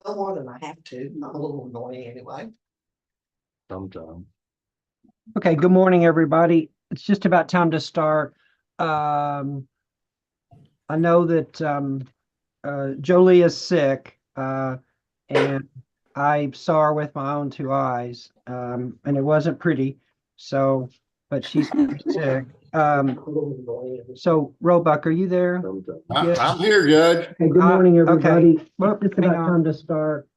No more than I have to. I'm a little annoying anyway. Sometime. Okay, good morning, everybody. It's just about time to start. I know that Jolie is sick, and I saw her with my own two eyes, and it wasn't pretty. So, but she's sick. So, Roebuck, are you there? Yes. I'm here, Judge. Okay, good morning, okay. everybody. Well, It's hang about on. time to start.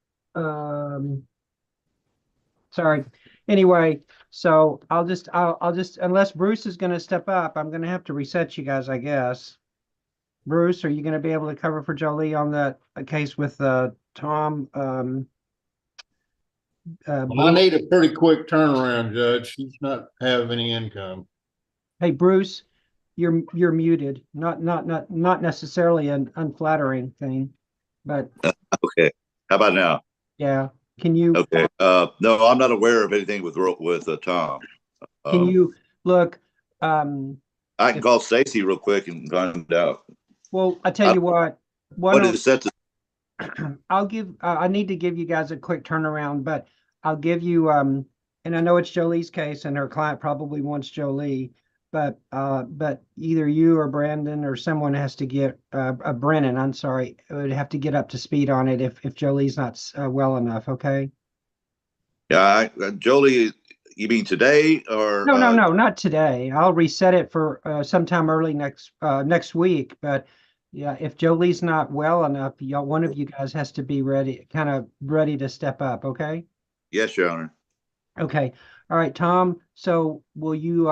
Sorry. Anyway, so I'll just unless Bruce is going to step up, I'm going to have to reset you guys, I guess. Bruce, are you going to be able to cover for Jolie on that case with Tom? Well, I need a pretty quick turnaround, Judge. She's not have any income. Hey, Bruce, you're muted. Not necessarily an unflattering thing, but Okay. How about now? yeah. Can you Okay. No, I'm not aware of anything with Tom. can you look? I can call Stacy real quick and find out. Well, I tell you what. Why What don't is set to? I'll give I need to give you guys a quick turnaround, but I'll give you and I know it's Jolie's case and her client probably wants Jolie, but either you or Brandon or someone has to get Brennan, I'm sorry, would have to get up to speed on it if Jolie's not well enough, okay? Yeah, Jolie, you mean today or No, not today. I'll reset it for sometime early next week, but yeah, if Jolie's not well enough, one of you guys has to be ready, kind of ready to step up, okay? Yes, Your Honor. Okay. All right, Tom. So will you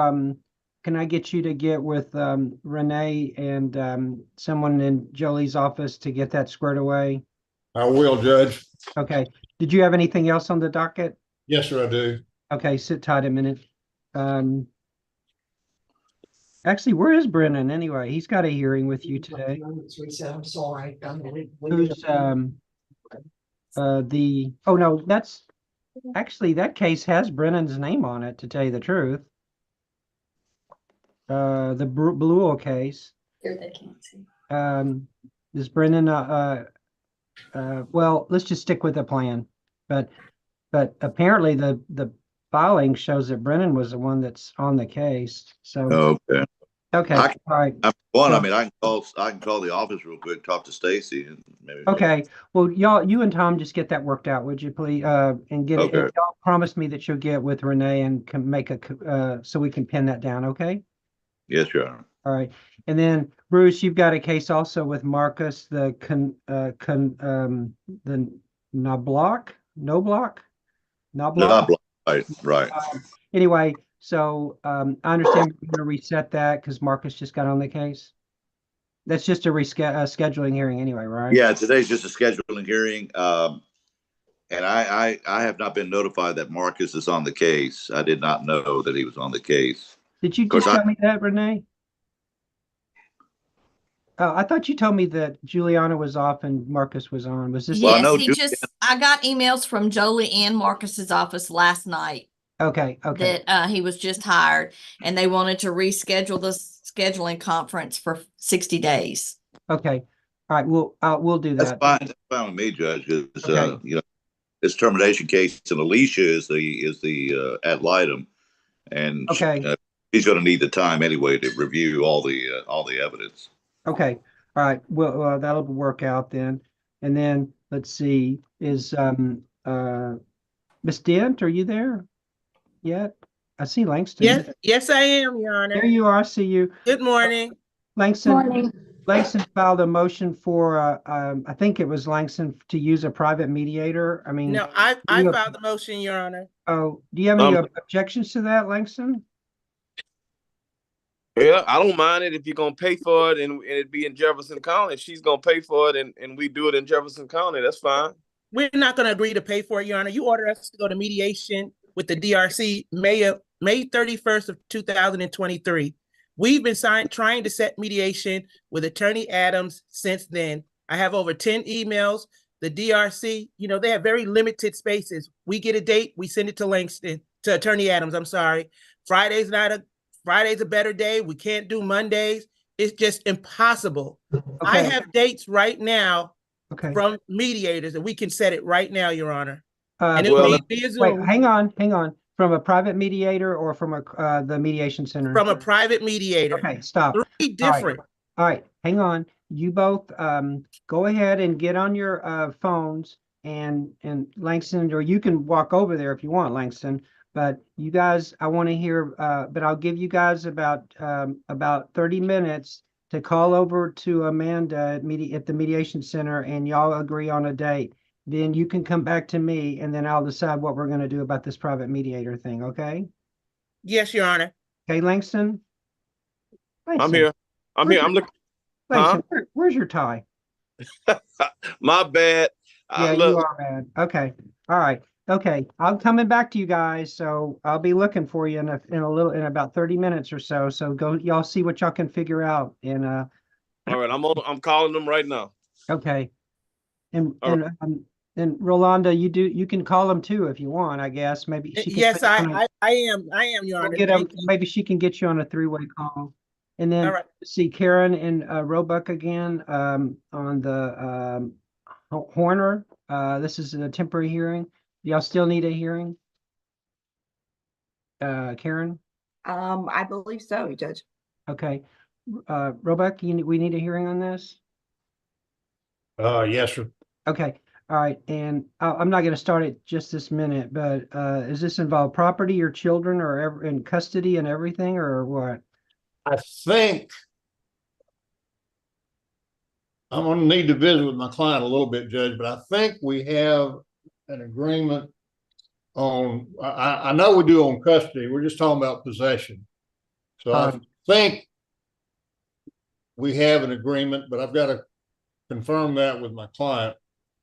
can I get you to get with Renee and someone in Jolie's office to get that squared away? I will, Judge. Okay. Did you have anything else on the docket? Yes, sir, I do. Okay, sit tight a minute. Actually, where is Brennan anyway? He's got a hearing with you today. I'm sorry. Who's oh no, that's actually that case has Brennan's name on it, to tell you the truth. The Blue Oil case. Here they can't see. Is Brennan well, let's just stick with the plan. But apparently the filing shows that Brennan was the one that's on the case. So Okay. okay, I all right. I mean, I can call the office real quick, talk to Stacy, and maybe. Okay. Well, you and Tom just get that worked out, would you please? And get it. Okay. And y'all promise me that you'll get with Renee and can make so we can pin that down. Okay. Yes, Your Honor. All right. And then Bruce, you've got a case also with Marcus, the Knobloch. Right. Anyway, so I understand we're going to reset that because Marcus just got on the case. That's just a scheduling hearing anyway, right? Yeah, today's just a scheduling hearing. And I have not been notified that Marcus is on the case. I did not know that he was on the case. Did you just tell me that, Renee? I thought you told me that Juliana was off and Marcus was on. Was this? Yes, Well, I got emails from Jolie and Marcus's office last night Okay. that he was just hired and they wanted to reschedule the scheduling conference for 60 days. Okay. All right. We'll do that. That's fine with me, Judge. Because Okay. you know, this termination case, and Alicia is the ad litem, and Okay. she's going to need the time anyway to review all the evidence. Okay. All right. Well, that'll work out then. And then let's see, is Miss Dent, are you there yet? I see Langston. Yes, I am, Your Honor. There you are. I see you. Good morning. Langston filed a motion for I think it was Langston to use a private mediator. I mean, No, I filed the motion, Your Honor. oh, do you have any objections to that, Langston? Yeah, I don't mind it if you're gonna pay for it and it be in Jefferson County. If she's gonna pay for it and we do it in Jefferson County, that's fine. We're not going to agree to pay for it, Your Honor. You ordered us to go to mediation with the DRC May 31st of 2023. We've been trying to set mediation with Attorney Adams since then. I have over 10 emails. The DRC, they have very limited spaces. We get a date, we send it to Attorney Adams, I'm sorry. Friday's a better day. We can't do Mondays. It's just impossible. Okay. I have dates right now Okay. from mediators, and we can set it right now, Your Honor. Uh, And it well, will let- be via wait, Zoom hang on. From a private mediator or from the mediation center? from a private mediator. Okay, stop. Three All right. different. All right, hang on. You both go ahead and get on your phones and Langston, or you can walk over there if you want, Langston. But you guys, I want to hear. But I'll give you guys about 30 minutes to call over to Amanda at the mediation center, and y'all agree on a date. Then you can come back to me, and then I'll decide what we're going to do about this private mediator thing. Okay? Yes, Your Honor. Okay, Langston. I'm Langston. here. I'm here. I'm looking. Langston, where's your tie? My bad. Yeah, Look, you are bad. Okay. All right. Okay. I'm coming back to you guys, so I'll be looking for you in about 30 minutes or so. So go, y'all see what y'all can figure out. And all right. I'm calling them right now. okay. And All and Rolanda, you can call them too if you want, I guess. Maybe she can Yes, put you on a- I am, Your we'll Honor. get Thank you. maybe she can get you on a three-way call. And then All right. see Karen and Roebuck again on the Horner. This is a temporary hearing. Y'all still need a hearing? Karen? I believe so, Judge. Okay. Roebuck, we need a hearing on this? Yes, sir. Okay. All right. And I'm not going to start it just this minute, but does this involve property or children or in custody and everything or what? I think I'm gonna need to visit with my client a little bit, Judge, but I think we have an agreement on, I know we do on custody. We're just talking about possession. So I think we have an agreement, but I've got to confirm that with my client.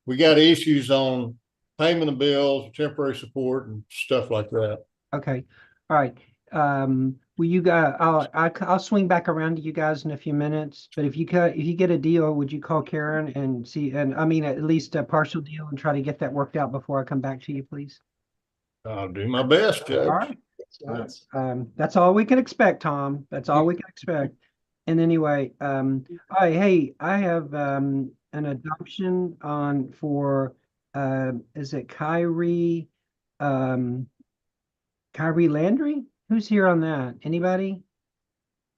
We got issues on payment of bills, temporary support and stuff like that. Okay. All right. Will you guys, I'll swing back around to you guys in a few minutes, but if you get a deal, would you call Karen and see, and I mean, at least a partial deal and try to get that worked out before I come back to you, please? I'll do my best, Judge. All right. That's all we can expect, Tom. That's all we can expect. And anyway, hey, I have an adoption for is it Kyrie Landry? Who's here on that? Anybody?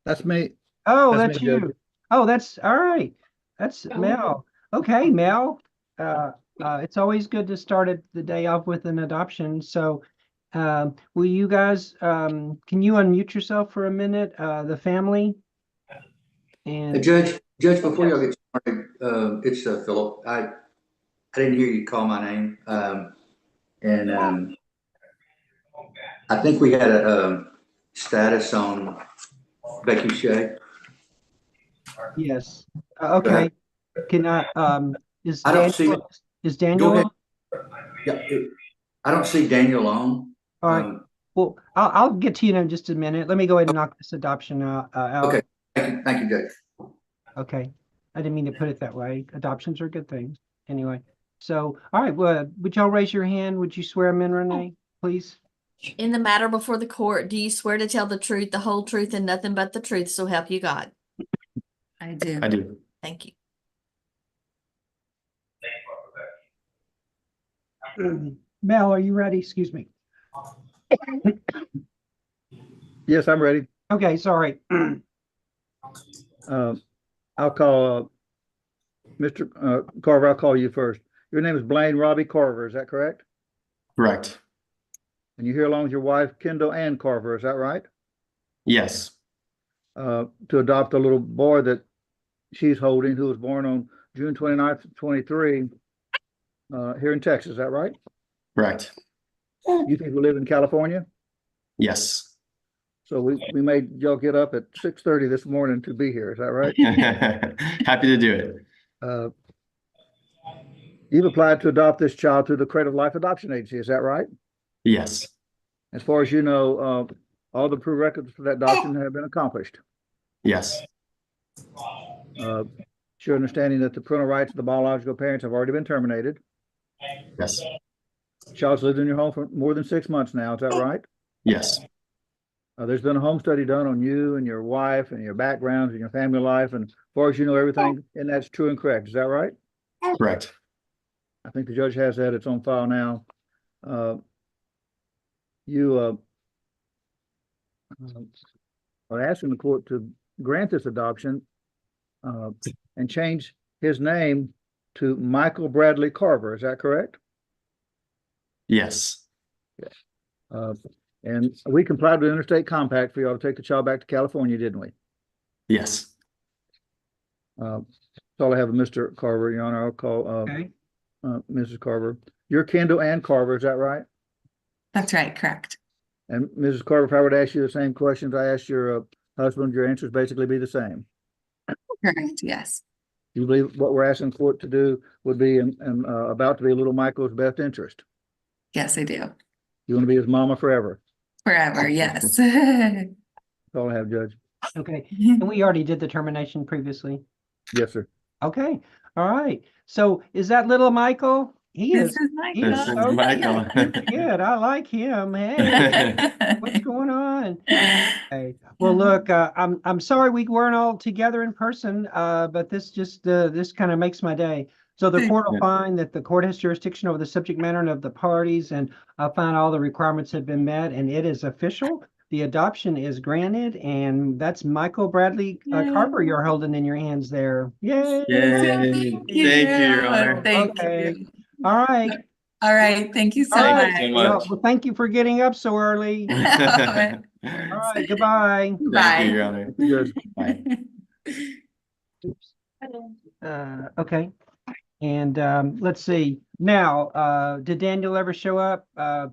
That's me. Oh, That's that's me, Judge. you. Oh, that's all right. That's Mel. Okay, Mel. It's always good to start the day off with an adoption. So, will you guys, can you unmute yourself for a minute, the family? And Judge, before y'all get started, it's Philip. I didn't hear you call my name. I think we had a status on Becky Shea. yes. Okay. Can I, is I don't see. Daniel, is Go Daniel ahead. on? Yeah, I don't see Daniel on. All right. Well, I'll get to you in just a minute. Let me go ahead and knock this adoption out. Okay. Thank you, Judge. Okay. I didn't mean to put it that way. Adoptions are good things. Anyway. So, all right. Well, would y'all raise your hand? Would you swear him in, Renee, please? In the matter before the court, do you swear to tell the truth, the whole truth, and nothing but the truth, so help you God? I do. I do. Thank you. Mel, are you ready? Excuse me. Yes, I'm ready. Okay, sorry. I'll call Mr. Carver. I'll call you first. Your name is Blaine Robbie Carver. Is that correct? Correct. And you're here along with your wife, Kendall Ann Carver. Is that right? Yes. To adopt a little boy that she's holding, who was born on June 29th, 23, here in Texas. Is that right? Correct. You think we live in California? Yes. So we made y'all get up at 6:30 this morning to be here. Is that right? Happy to do it. You've applied to adopt this child through the Creative Life Adoption Agency. Is that right? Yes. As far as you know, all the prerequisites for that adoption have been accomplished. Yes. It's your understanding that the parental rights of the biological parents have already been terminated. Yes. The child's lived in your home for more than 6 months now. Is that right? Yes. There's been a home study done on you and your wife and your backgrounds and your family life. And as far as you know, everything, and that's true and correct. Is that right? Correct. I think the judge has that. It's on file now. You are asking the court to grant this adoption and change his name to Michael Bradley Carver. Is that correct? Yes. And we complied with the interstate compact for y'all to take the child back to California, didn't we? Yes. That's all I have of Mr. Carver, Your Honor. I'll call Okay. Mrs. Carver. You're Kendall and Carver, is that right? That's right, correct. And Mrs. Carver, if I were to ask you the same questions I asked your husband, your answers basically be the same. Correct, yes. You believe what we're asking court to do would be about to be little Michael's best interest? Yes, I do. You want to be his mama forever? Forever, yes. That's all I have, Judge. Okay. And we already did the termination previously. Yes, sir. Okay. All right. So is that little Michael? He This is. is He is This is so Michael. good. I like him. Hey, what's going on? Okay. Well, look, I'm sorry we weren't all together in person, but this just this kind of makes my day. So the court will Yeah. find that the court has jurisdiction over the subject matter and of the parties, and I'll find all the requirements have been met, and it is official. The adoption is granted, and that's Michael Bradley Carver you're holding in your hands there. Yay! Yay. Thank you, Your Honor. Thank Okay. you. All right. All right, thank you so All Thank right. you so much. much. Well, thank you for getting up so early. All right. Goodbye. Thank you, Your Honor. Judge. Bye. Oops. Okay. And let's see. Now, did Daniel ever show up?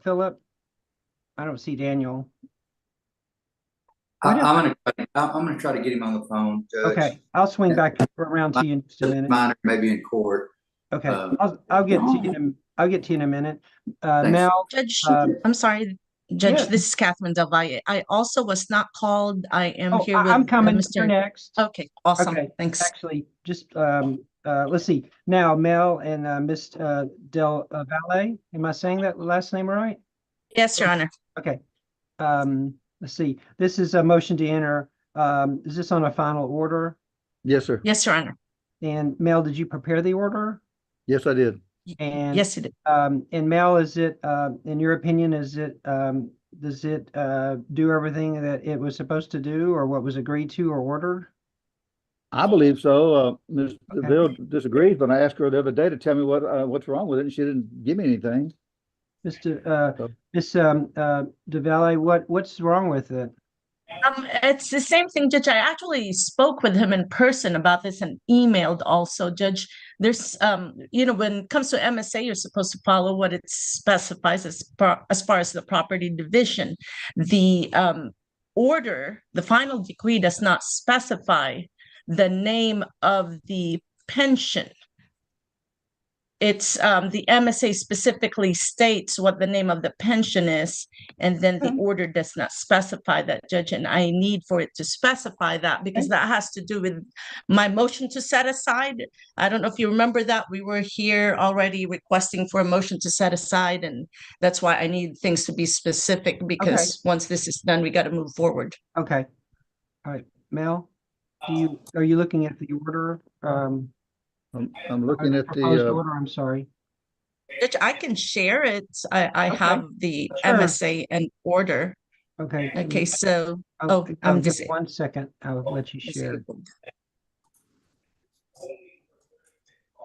Philip? I don't see Daniel. I'm gonna try to get him on the phone, Judge. Okay, I'll swing back around to you in just a minute. Mine maybe in court. Okay, I'll get to you in a minute. Thanks. Mel, Judge, um, I'm sorry, Judge, yeah. this is Catherine Del Valle. I also was not called. I am oh, here with I'm coming. You're Mr. next. Okay, awesome. Okay, Thanks. actually, just let's see. Now, Mel and Miss Del Valle. Am I saying that last name right? Yes, Your Honor. Okay. Let's see. This is a motion to enter. Is this on a final order? Yes, sir. Yes, Your Honor. And Mel, did you prepare the order? Yes, I did. And Yes, you did. and Mel, is it in your opinion, is it does it do everything that it was supposed to do, or what was agreed to or ordered? I believe so. Ms. Okay. DeVille disagrees, but I asked her the other day to tell me what's wrong with it, and she didn't give me anything. Mr. Miss DeValle, what's wrong with it? It's the same thing, Judge. I actually spoke with him in person about this and emailed also, Judge. There's, when it comes to MSA, you're supposed to follow what it specifies as far as the property division. The order, the final decree does not specify the name of the pension. It's the MSA specifically states what the name of the pension is, and then the order does not specify that, Judge. And I need for it to specify that because that has to do with my motion to set aside. I don't know if you remember that we were here already requesting for a motion to set aside, and that's why I need things to be specific because once this is done, we got to move forward. Okay. All right, Mel, are you looking at the order? I'm looking at Proposed the order, I'm sorry. Judge, I can share it. I Okay. have the Sure. MSA and order. Okay. Okay, so, I'm just just 1 second. I'll let you share.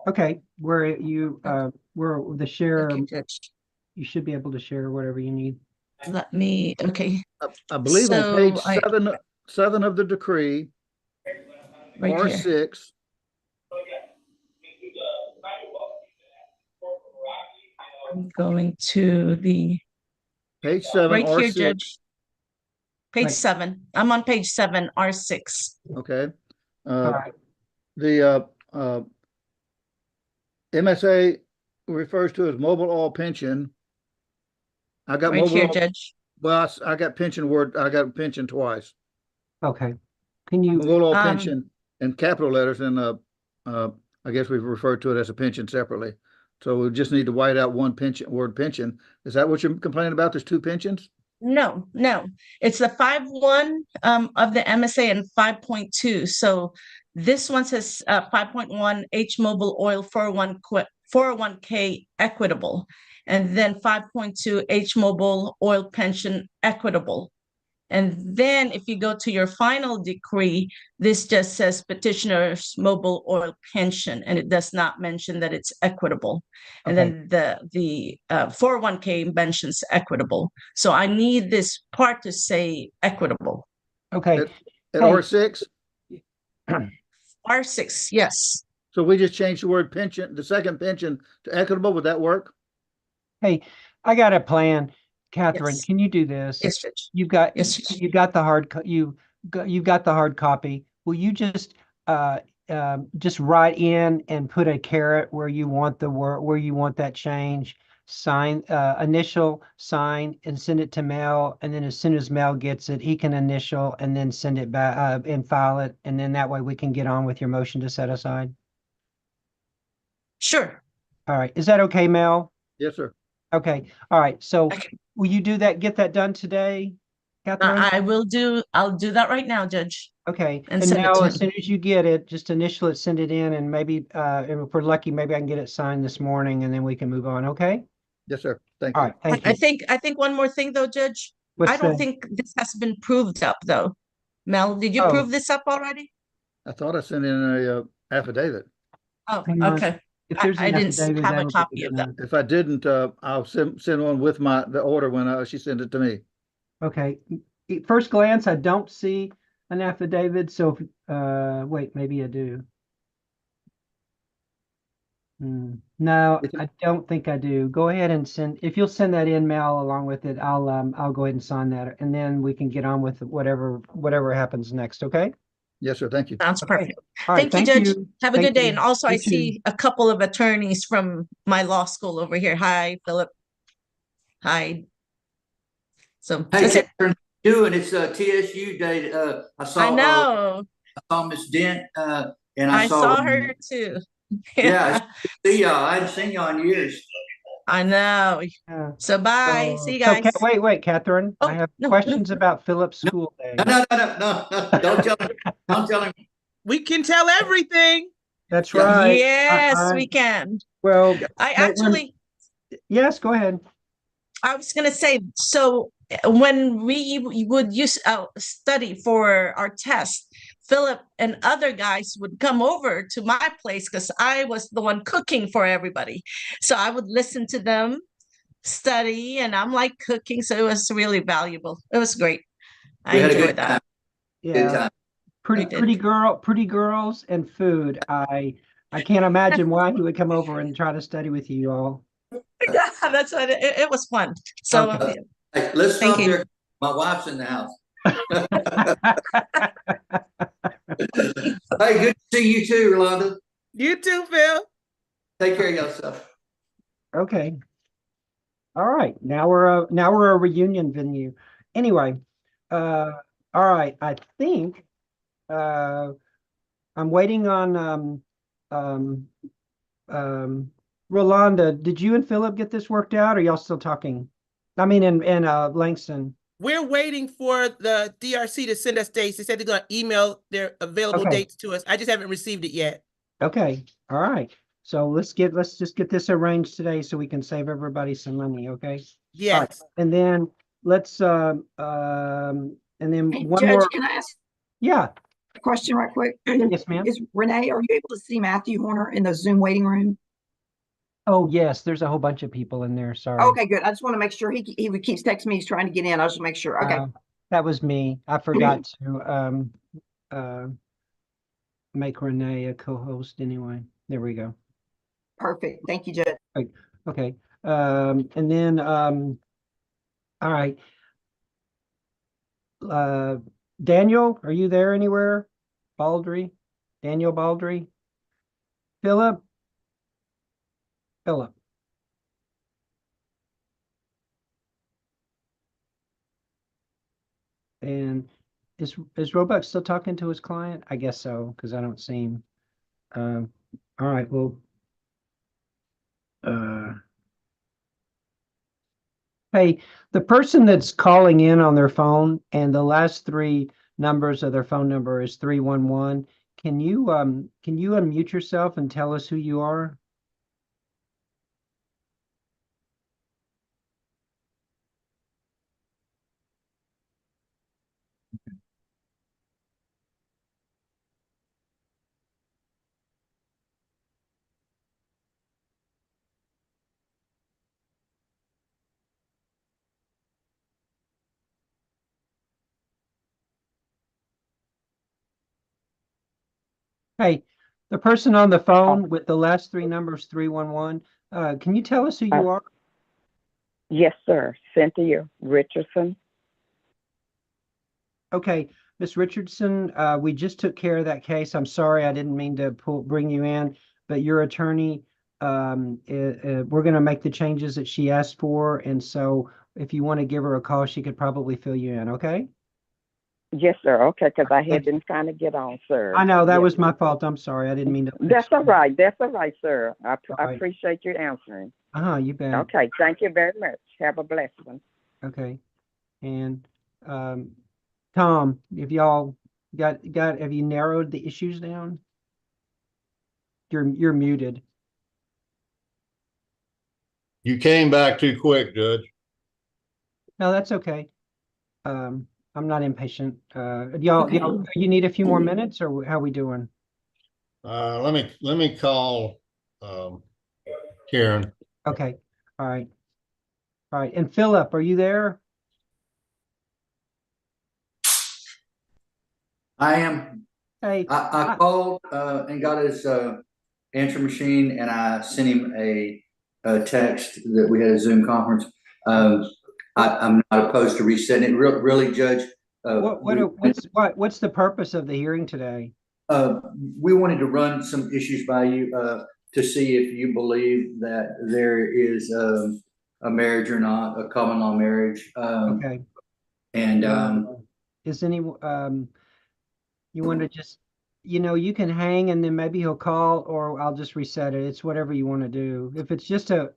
Okay, where the share, Okay, Judge. you should be able to share whatever you need. Let me, okay, I believe So on page I- seven of the decree, right here. R6, I'm going to the, page 7, right here, R6. Judge. Page Right. 7. I'm on page 7, R6. Okay. All right. The MSA refers to as mobile oil pension. I got Right mobile here, oil, Judge. well, I got pension twice. Okay. Can you, Mobile oil Um, pension in capital letters, and I guess we've referred to it as a pension separately. So we just need to white out one word pension. Is that what you're complaining about? There's two pensions? No. It's the 5.1 of the MSA and 5.2. So This one says 5.1 H Mobile Oil 401k equitable. And then 5.2 H Mobile Oil Pension equitable. And then if you go to your final decree, this just says petitioner's mobile oil pension, and it does not mention that it's equitable. And then the 401k mentions equitable. So I need this part to say equitable. Okay. At Hey. R6, R6, yes. so we just changed the word pension, the second pension to equitable. Would that work? Hey, I got a plan. Catherine, Yes. can you do this? Yes, Judge. You've got, Yes, Judge. you got the hard, you've got the hard copy. Will you just write in and put a caret where you want the word, where you want that change? Sign, initial, sign, and send it to Mel. And then as soon as Mel gets it, he can initial and then send it back, and file it. And then that way we can get on with your motion to set aside. Sure. All right. Is that okay, Mel? Yes, sir. Okay. All right. So Okay. will you do that, get that done today, Catherine? I'll do that right now, Judge. Okay. And And send it now, to as him. soon as you get it, just initial it, send it in, and maybe, and if we're lucky, maybe I can get it signed this morning, and then we can move on. Okay? Yes, sir. Thank All you. right. Thank I you. think one more thing though, Judge. What's I don't the- think this has been proved up though. Mel, did you Oh. prove this up already? I thought I sent in a affidavit. Oh, Hang on. okay. If there's I an didn't affidavit, have a that'll be copy good of that. enough. If I didn't, I'll send one with the order when she sent it to me. Okay. At first glance, I don't see an affidavit. So, wait, maybe I do. No, I don't think I do. Go ahead and send, if you'll send that in, Mel, along with it, I'll go ahead and sign that, and then we can get on with whatever happens next. Okay? Yes, sir. Thank you. Sounds Okay. perfect. All right. Thank you, Judge. Have a Thank good day. you. And also I You too. see a couple of attorneys from my law school over here. Hi, Philip. Hi. So Hey, that's it. Catherine, doing it's TSU day. I I I know. saw Miss Dent, and I saw her too. Yeah, see y'all. I hadn't seen y'all in years. I know. Yeah. So bye. See you So, guys. wait, Catherine. Oh, I have no, questions about Philip's school day. No. Don't tell him. Don't tell him. We can tell everything. That's Yeah. right. Yes, we can. Well, I but when- actually, yes, go ahead. I was going to say, so when we would study for our test, Philip and other guys would come over to my place because I was the one cooking for everybody. So I would listen to them study, and I'm like cooking. So it was really valuable. It was great. I We had a enjoyed good that. time. Good Yeah. time. I did. Pretty girls and food. I can't imagine why he would come over and try to study with you all. Yeah, that's what it was fun. So Okay. Hey, let's Thank stop you. there. My wife's in the house. Hey, good to see you too, Rolanda. You too, Phil. Take care of yourself. Okay. All right. Now we're a reunion venue. Anyway, all right. I think I'm waiting on Rolanda. Did you and Philip get this worked out, or y'all still talking? I mean, in Langston. We're waiting for the DRC to send us dates. They said they're going to email their available Okay. dates to us. I just haven't received it yet. Okay. All right. So let's just get this arranged today so we can save everybody some money. Okay. Yes. All right. And then let's and then Hey, one Judge, more. can I ask Yeah. a question right quick? Yes, ma'am. Is Renee, are you able to see Matthew Horner in the Zoom waiting room? Oh, yes. There's a whole bunch of people in there. Sorry. Okay, good. I just want to make sure he keeps texting me. He's trying to get in. I just want to make sure. Okay. That was me. I forgot to make Renee a co-host anyway. There we go. Perfect. Thank you, Judge. Okay. And then all right. Daniel, are you there anywhere? Baldry? Daniel Baldry? Philip? Philip. And is Roebuck still talking to his client? I guess so, because I don't see him. All right, well. Hey, the person that's calling in on their phone and the last three numbers of their phone number is 311. can you unmute yourself and tell us who you are? Hey, the person on the phone with the last three numbers, 311, can you tell us who you are? Yes, sir. Cynthia Richardson. Okay, Miss Richardson, we just took care of that case. I'm sorry, I didn't mean to bring you in, but your attorney, we're going to make the changes that she asked for. And so if you want to give her a call, she could probably fill you in, okay? Yes, sir. Okay, because I Thank had been trying to get on, sir. I know that Yes. was my fault. I'm sorry. I didn't mean to. That's all right. That's all right, sir. I right. appreciate you answering. You bet. Okay, thank you very much. Have a blessed one. Okay. And Tom, if y'all have you narrowed the issues down? You're muted. You came back too quick, Judge. No, that's okay. I'm not impatient. Y'all, you need a few more minutes, or how we doing? Let me call Karen. Okay. All right. All right. And Philip, are you there? I am. Hey, I called and got his answer machine, and I sent him a text that we had a Zoom conference. I'm not opposed to resetting it. Really, Judge. What's the purpose of the hearing today? We wanted to run some issues by you to see if you believe that there is a marriage or not, a common law marriage. Okay. And is any you want to just, you can hang and then maybe he'll call, or I'll just reset it. It's whatever you want to do. If it's just a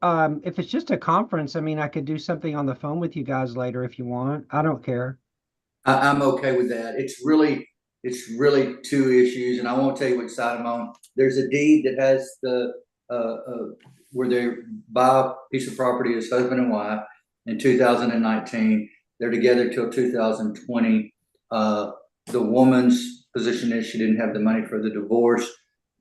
conference, I mean, I could do something on the phone with you guys later if you want. I don't care. I'm okay with that. It's really two issues, and I won't tell you which side I'm on. There's a deed that has the where they buy a piece of property as husband and wife in 2019. They're together till 2020. The woman's position is she didn't have the money for the divorce.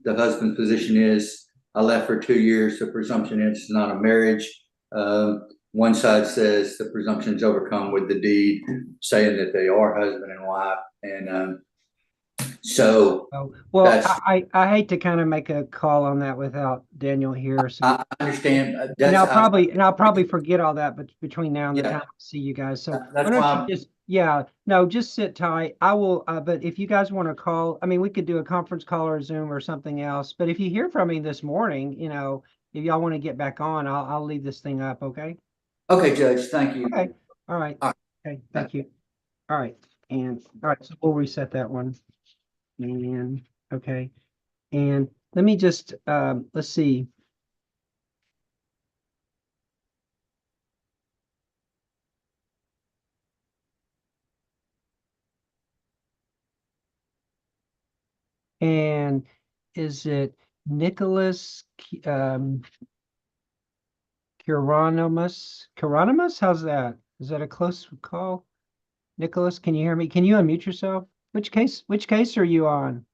The husband's position is I left for 2 years. The presumption is it's not a marriage. One side says the presumption is overcome with the deed, saying that they are husband and wife. And I hate to kind of make a call on that without Daniel here. So I understand. And I'll probably forget all that, but between now and the time I see you guys. So that's why why don't you just sit tight. I will, but if you guys want to call, I mean, we could do a conference call or a Zoom or something else. But if you hear from me this morning, if y'all want to get back on, I'll leave this thing up. Okay. Okay, Judge. Thank you. Okay. All right. Okay. Thank you. All right. And all right. So we'll reset that one. And okay. And let me just, let's see. And is it Nicholas Hieronymus? How's that? Is that a close call? Nicholas, can you hear me? Can you unmute yourself? Which case are you on?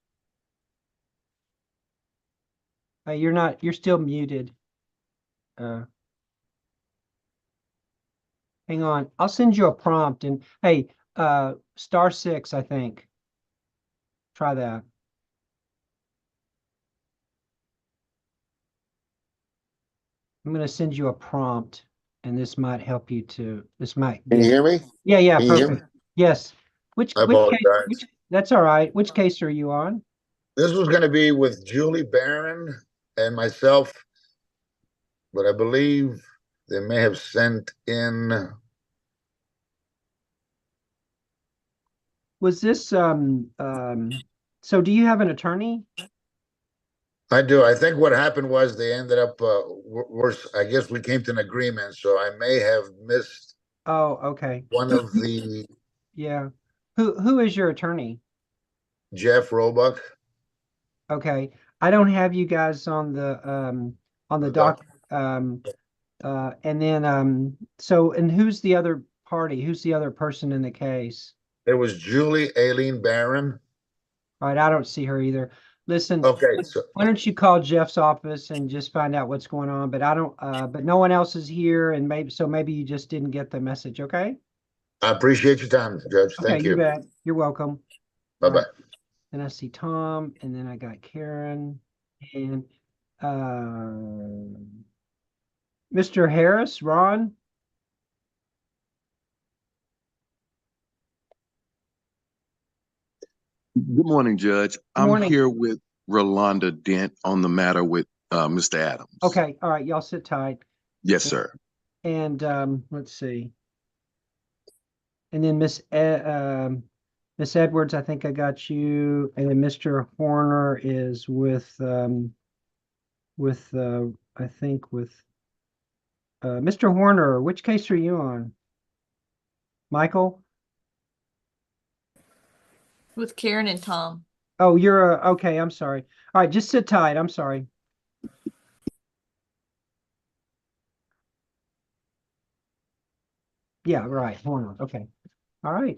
You're still muted. Hang on. I'll send you a prompt and hey, *6, I think. Try that. I'm going to send you a prompt, and this might help you to. Can you hear me? Yeah, Can you hear perfect. Yes. Which case? That's all right. Which case are you on? This was going to be with Julie Barron and myself, but I believe they may have sent in. Was this so do you have an attorney? I do. I think what happened was they ended up I guess we came to an agreement, so I may have missed okay. One of the Yeah. Who is your attorney? Jeff Roebuck. Okay, I don't have you guys on the dock. And then so and who's the other party? Who's the other person in the case? It was Julie Aileen Barron. All right, I don't see her either. Listen, Okay, so why don't you call Jeff's office and just find out what's going on? But I don't but no one else is here, and maybe you just didn't get the message, okay? I appreciate your time, Judge. Okay, Thank you you. bet. You're welcome. Bye-bye. Right. Then I see Tom, and then I got Karen and Mr. Harris, Ron. Good morning, Judge. Morning. I'm here with Rolanda Dent on the matter with Mr. Adams. Okay, all right, y'all sit tight. Yes, sir. And let's see. And then Miss Edwards, I think I got you. And then Mr. Horner is with I think with Mr. Horner. Which case are you on? Michael? With Karen and Tom. Oh, you're okay, I'm sorry. All right, just sit tight. I'm sorry. Yeah, right. Horner. Okay. All right.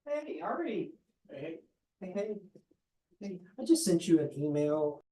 Hey, Ari. Hey, hey, hey, I just sent you an email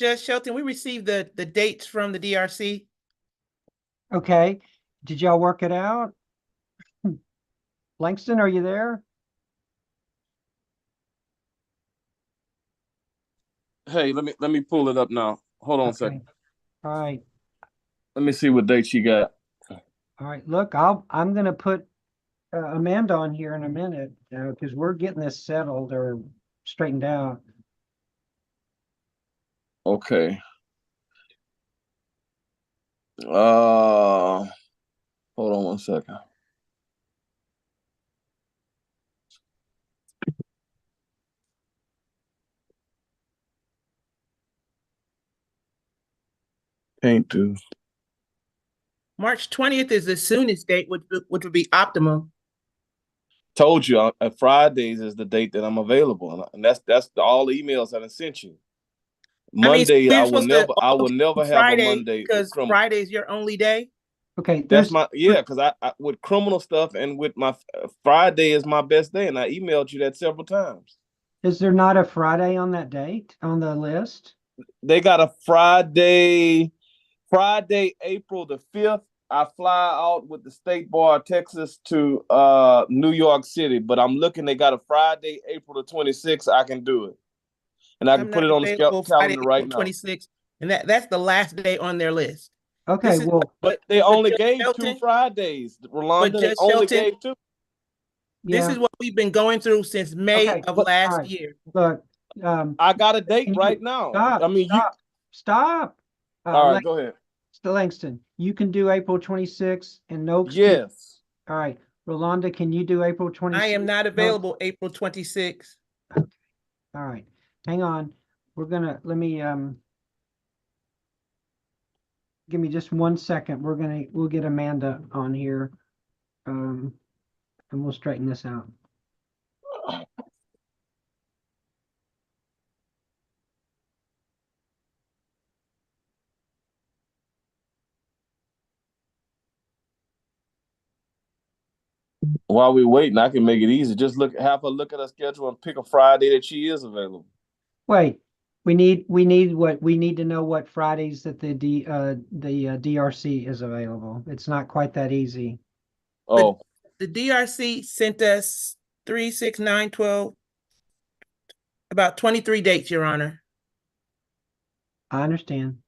Judge Shelton, we received the dates from the DRC. Okay, did y'all work it out? Langston, are you there? Hey, let me pull it up now. Hold on a second. All right, Let me see what date she got. all right. Look, I'm gonna put Amanda on here in a minute, because we're getting this settled or straightened out. Okay. Hold on one second. Can't do. March 20th is the soonest date, which would be optimal. Told you Fridays is the date that I'm available, and that's all the emails that I sent you. Monday, we I were will supposed to never, I will never have a Friday Monday with because criminal. Friday is your only day. Okay, That's my because I with criminal stuff and with my Friday is my best day, and I emailed you that several times. Is there not a Friday on that date on the list? They got a Friday, April the 5th. I fly out with the State Bar of Texas to New York City, but I'm looking. They got a Friday, April the 26th. I can do it, and I can I'm put not it on the available Friday, calendar right April now. 26th, and that's the last day on their list. Okay, But they only Judge gave Shelton, 2 Fridays, Rolanda. They Judge only Shelton, gave 2. This is what we've been going through since May of but- last all right. year. Look, I got a date can you right now. Stop, I mean, stop. All right, go ahead. Langston, you can do April 26th and Noakes. Yes. All right, Rolanda, can you do April 26th? I am not available April 26th. All right, hang on. Let me, give me just 1 second. We'll get Amanda on here. And we'll straighten this out. While we're waiting, I can make it easy. Just have her look at her schedule and pick a Friday that she is available. Wait, we need to know what Fridays that the DRC is available. It's not quite that easy. Oh, The DRC sent us 3, 6, 9, 12, about 23 dates, Your Honor. I understand.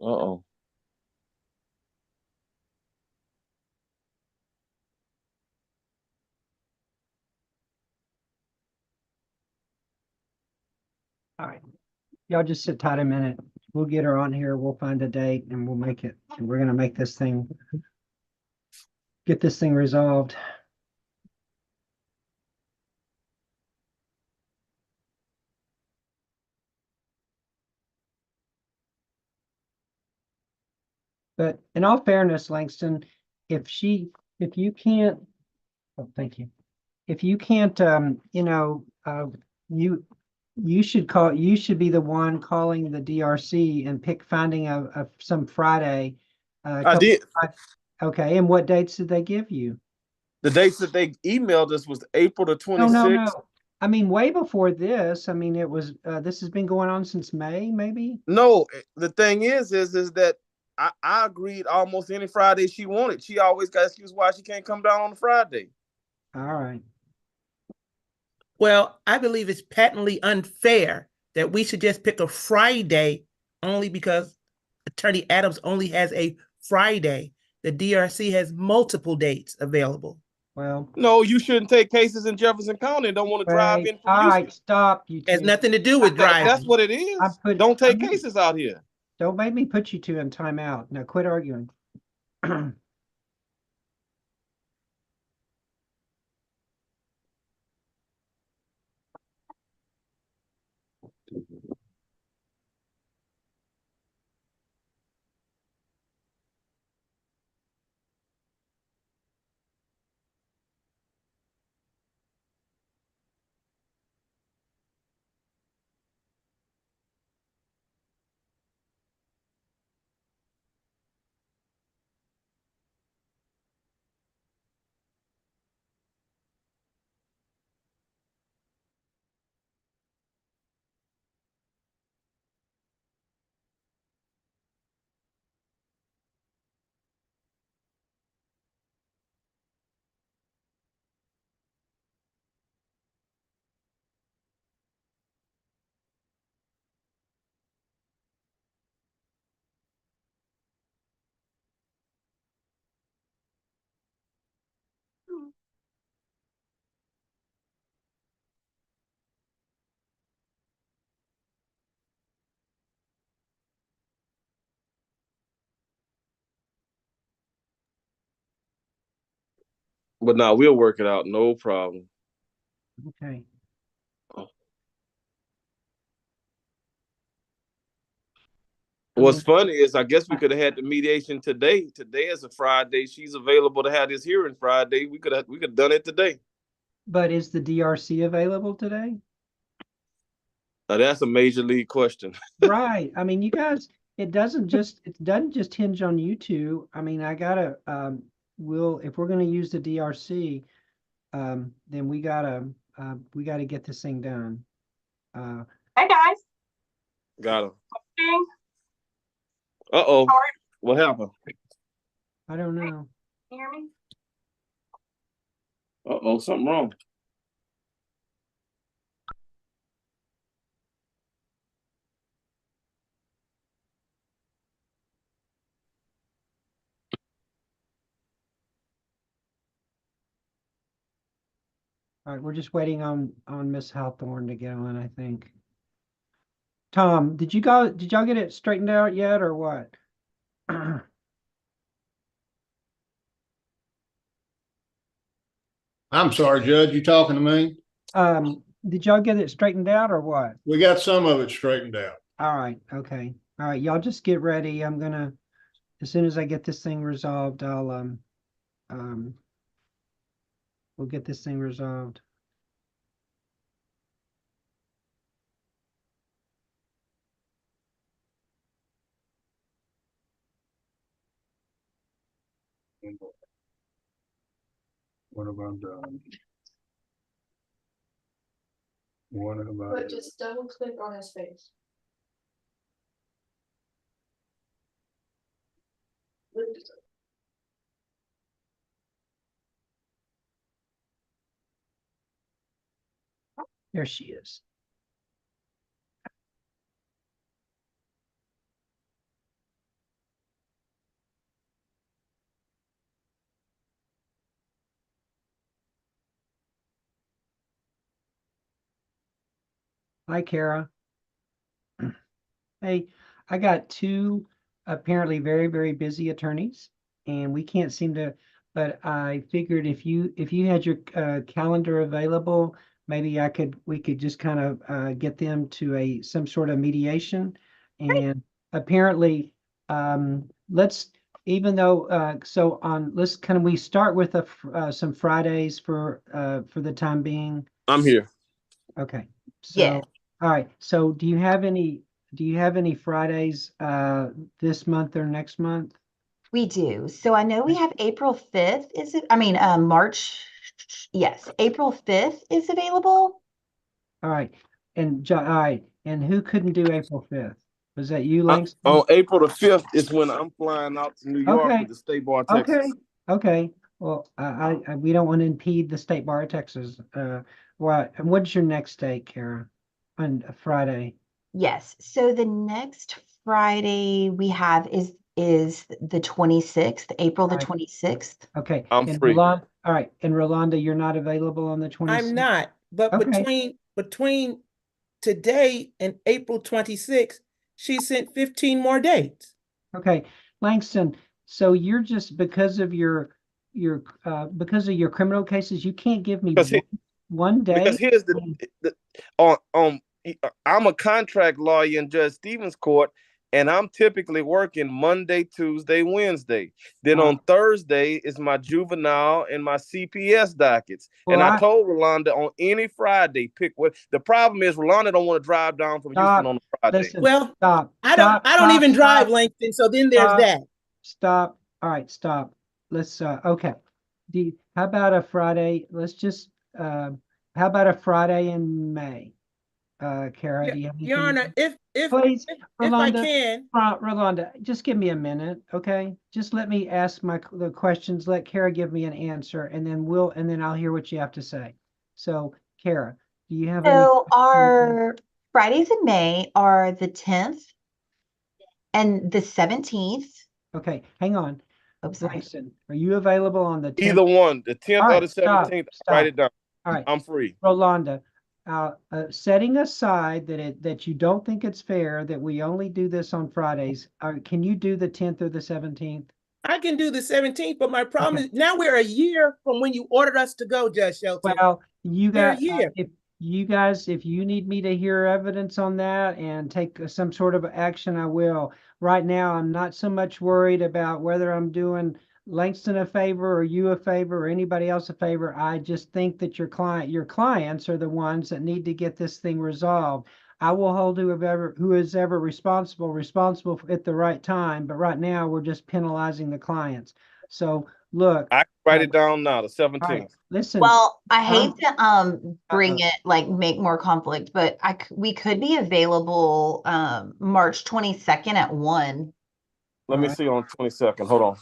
uh-oh. All right. Y'all just sit tight a minute. We'll get her on here. We'll find a date and we'll make it. And we're gonna make this thing, get this thing resolved. But in all fairness, Langston, if you can't, oh, thank you. If you can't, you should be the one calling the DRC and finding some Friday. I did. Okay, and what dates did they give you? The dates that they emailed us was April the 26th. No. I mean, way before this. I mean, it was, this has been going on since May, maybe? No, the thing is that I agreed almost any Friday she wanted. She always got excuse why she can't come down on a Friday. All right. Well, I believe it's patently unfair that we should just pick a Friday only because Attorney Adams only has a Friday. The DRC has multiple dates available. Well, no, you shouldn't take cases in Jefferson County and don't want to drive in from all Houston. right, stop, you two. Has nothing to do with driving. That's what it is. Don't take cases out here. Don't make me put you two in timeout. Now quit arguing. But now we'll work it out. No problem. Okay. What's funny is I guess we could have had the mediation today. Today is a Friday. She's available to have this hearing Friday. We could have done it today. But is the DRC available today? That's a major league question. Right. I mean, you guys, it doesn't just hinge on you two. I mean, I gotta if we're gonna use the DRC, then we gotta get this thing done. Hey guys. Got him. Uh-oh. What happened? I don't know. Can you hear me? Uh-oh, something wrong. All right, we're just waiting on Miss Hawthorne to get on, I think. Tom, did y'all get it straightened out yet or what? I'm sorry, Judge, you talking to me? Did y'all get it straightened out or what? We got some of it straightened out. All right, okay. All right, y'all just get ready. I'm gonna, as soon as I get this thing resolved, I'll we'll get this thing resolved. What have I done? What have I But just double click on his face. There she is. Hi, Kara. Hey, I got two apparently very, very busy attorneys, and we can't seem to, but I figured if you had your calendar available, maybe we could just kind of get them to some sort of mediation. And apparently, let's, even though so on, can we start with some Fridays for the time being? I'm here. Okay. So, all right. So do you have any Fridays this month or next month? We do. So I know we have April 5th. Is it? I mean, March. Yes, April 5th is available. All right. And all right. And who couldn't do April 5th? Was that you, Langston? On April the 5th is when I'm flying out to New York Okay. with the State Bar of Texas. Okay. Okay. Well, we don't want to impede the State Bar of Texas. What? And what's your next date, Kara? On a Friday. Yes. So the next Friday we have is the 26th, April the 26th. Okay. I'm free. All right. And Rolanda, you're not available on the 26th? I'm not, but Okay. between today and April 26th, she sent 15 more dates. Okay, Langston, so you're just because of your criminal cases, you can't give me one day? Because here's I'm a contract lawyer in Judge Stevens' court, and I'm typically working Monday, Tuesday, Wednesday. Then on Thursday is my juvenile and my CPS dockets. Well, and I told Rolanda on any Friday, pick what. The problem is Rolanda don't want to drive down from Houston on a Friday. Listen, Well, stop. I don't even drive, Langston. So then there's that. Stop. All right, stop. Let's okay. How about a Friday? Let's just how about a Friday in May? Kara, do you have anything? Your Honor, Please, if I can. Rolanda, just give me a minute, okay? Just let me ask the questions. Let Kara give me an answer, and then I'll hear what you have to say. So, Kara, do you have any? So our Fridays in May are the 10th and the 17th. Okay, hang on. Oh, sorry. Langston, are you available on the 10th? Either one, the 10th or the 17th. Write it down. All right, I'm free. Rolanda, setting aside that you don't think it's fair that we only do this on Fridays, can you do the 10th or the 17th? I can do the 17th, but my problem is now we're a year from when you ordered us to go, Judge Shelton. Well, you We're a got, year. if you need me to hear evidence on that and take some sort of action, I will. Right now, I'm not so much worried about whether I'm doing Langston a favor or you a favor or anybody else a favor. I just think that your clients are the ones that need to get this thing resolved. I will hold who is ever responsible at the right time. But right now, we're just penalizing the clients. So look, I can write it down now, the all right, 17th. listen. Well, I hate to bring Uh-oh. it like make more conflict, but we could be available March 22nd at 1. Let me see on 22nd. Hold on.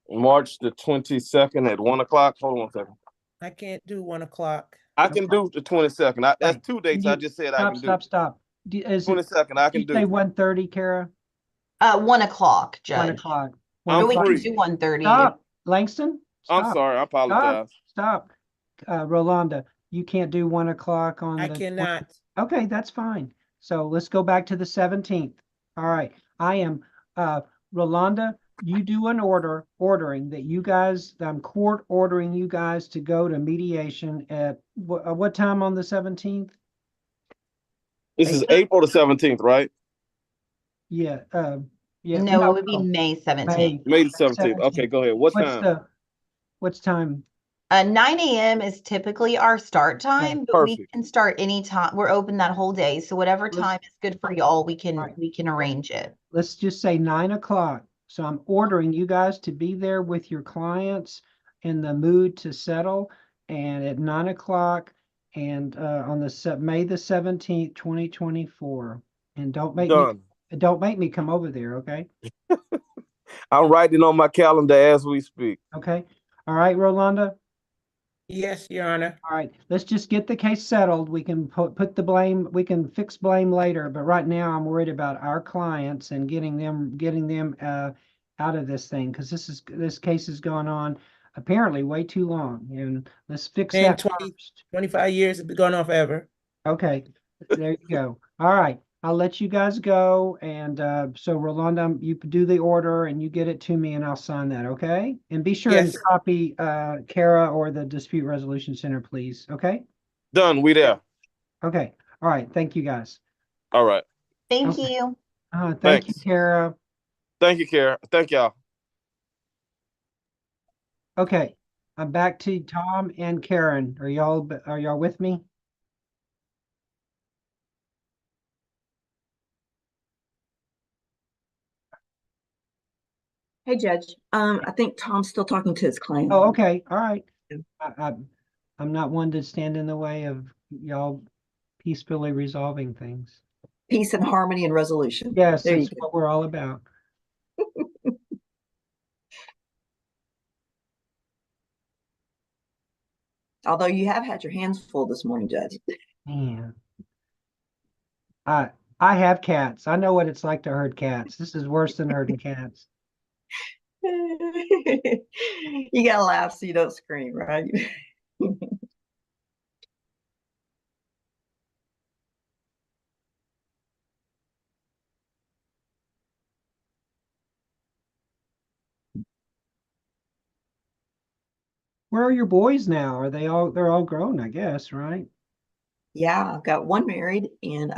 March the 22nd at 1 o'clock. Hold on 1 second. I can't do 1 o'clock. I can do the 22nd. That's Right. 2 dates I just said I can do. Stop. Is it 22nd I can you say do. 1:30, Kara? 1 o'clock, 1 Judge. o'clock. I'm Or we can free. do 1:30. Stop, Langston. I'm Stop. sorry. I apologize. Stop. Rolanda, you can't do 1 o'clock on I the cannot. Okay, that's fine. So let's go back to the 17th. All right. I am Rolanda, you do an ordering that you guys, I'm court ordering you guys to go to mediation at what time on the 17th? This is April the 17th, right? Yeah. Yeah. No, it would be May 17th. May the 17th. Okay, go ahead. What time? What's time? 9 a.m. is typically our start time, but we Perfect. can start anytime. We're open that whole day. So whatever time is good for y'all, we can arrange it. Let's just say 9 o'clock. So I'm ordering you guys to be there with your clients in the mood to settle, and at 9 o'clock and on the May the 17th, 2024. And don't make me come over there, okay? I'm writing on my calendar as we speak. Okay. All right, Rolanda. Yes, Your Honor. All right, let's just get the case settled. We can put the blame, we can fix blame later, but right now I'm worried about our clients and getting them out of this thing, because this case has gone on apparently way too long, and let's fix that 20, 25 years have been going on forever. Okay, there you go. All right, I'll let you guys go, and so Rolanda, you do the order and you get it to me and I'll sign that, okay? And be sure and copy Kara or the Dispute Resolution Center, please, okay? Done. We there. Okay, all right, thank you guys. All right. Thank you. Thank you, Kara. Thank you, Kara. Thank y'all. Okay, I'm back to Tom and Karen. Are y'all with me? Hey, Judge. I think Tom's still talking to his client. Oh, okay, all right. I'm not one to stand in the way of y'all peacefully resolving things. Peace and harmony and resolution. Yes, There you that's go. what we're all about. Although you have had your hands full this morning, Judge. Yeah. I have cats. I know what it's like to herd cats. This is worse than herding cats. You gotta laugh so you don't scream, right? Where are your boys now? They're all grown, I guess, right? Yeah, I've got one married, and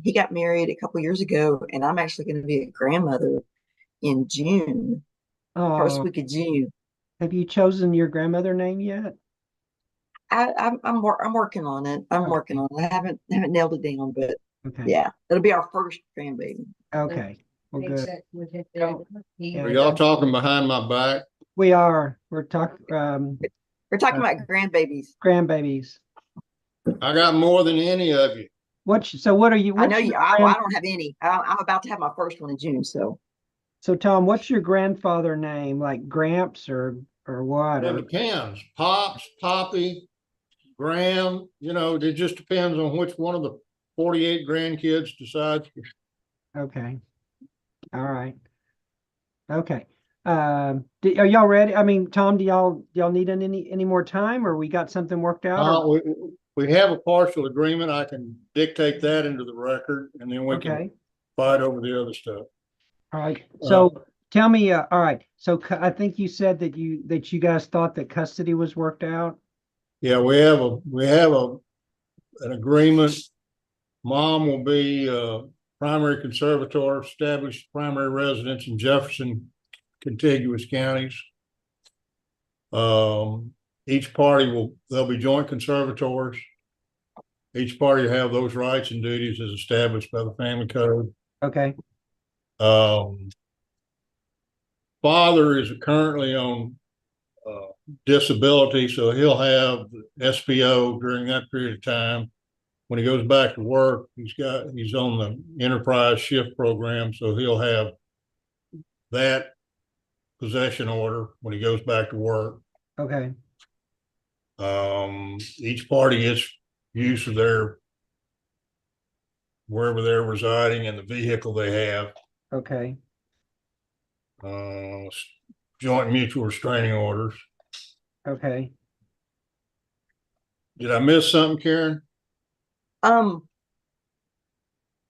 he got married a couple years ago, and I'm actually going to be a grandmother in June, first week of June. Have you chosen your grandmother name yet? I'm working on it. I'm working on it. I haven't nailed it down, but okay. Yeah, it'll be our first grandbaby. Okay. Well, good. Are y'all talking behind my back? We are. We're talking. We're talking about grandbabies. Grandbabies. I got more than any of you. So what are you? I know you. I don't have any. I'm about to have my first one in June. So Tom, what's your grandfather name? Like Gramps or what? Well, it depends. Pops, Poppy, Graham. You know, it just depends on which one of the 48 grandkids decides. Okay. All right. Okay. Are y'all ready? I mean, Tom, do y'all need any more time, or we got something worked out? We have a partial agreement. I can dictate that into the record, and then we can fight over the other stuff. All right, so tell me, all right, so I think you said that you guys thought that custody was worked out? Yeah, we have an agreement. Mom will be primary conservator, established primary residence in Jefferson contiguous counties. Each party they'll be joint conservators. Each party will have those rights and duties as established by the family code. Okay. Father is currently on disability, so he'll have SPO during that period of time. When he goes back to work, he's on the enterprise shift program, so he'll have that possession order when he goes back to work. Okay. Each party gets use of wherever they're residing and the vehicle they have. Okay. Joint mutual restraining orders. Okay. Did I miss something, Karen? On